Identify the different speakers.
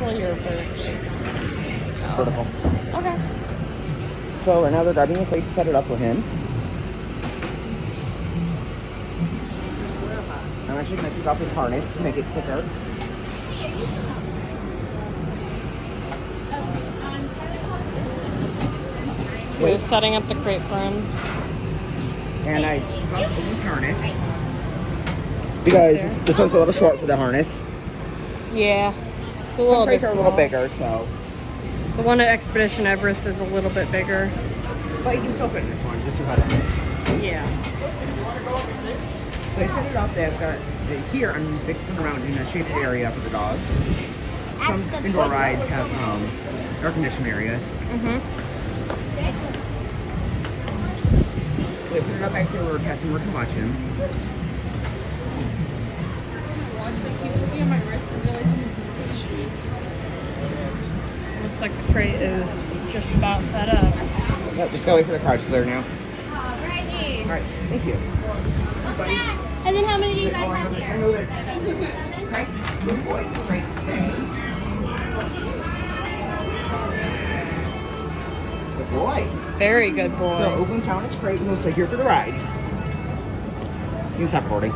Speaker 1: Your birch.
Speaker 2: Vertical.
Speaker 1: Okay.
Speaker 2: So right now they're grabbing the crate to set it up for him. I'm actually going to take off his harness to make it quicker.
Speaker 1: So you're setting up the crate for him.
Speaker 2: And I took off his harness because this one's a little short for the harness.
Speaker 1: Yeah. It's a
Speaker 2: Some
Speaker 1: little bit
Speaker 2: crates are a
Speaker 1: small.
Speaker 2: little bigger, so.
Speaker 1: The one at Expedition Everest is a little bit bigger.
Speaker 2: But you can still fit in this one, just see how that fits.
Speaker 1: Yeah.
Speaker 2: So I set it up. They've got here. I'm picking around in a shaded area for the dogs. Some indoor rides have air conditioned areas. We put it up back there. We're testing. We're watching.
Speaker 1: Looks like the crate is just about set up.
Speaker 2: Yep, just gotta wait for the car's clear now.
Speaker 3: Alrighty.
Speaker 2: All right, thank you.
Speaker 3: And then how many do you guys have here?
Speaker 2: Good boy. Great. Good boy.
Speaker 1: Very good boy.
Speaker 2: So open down its crate and we'll stay here for the ride. You can stop recording.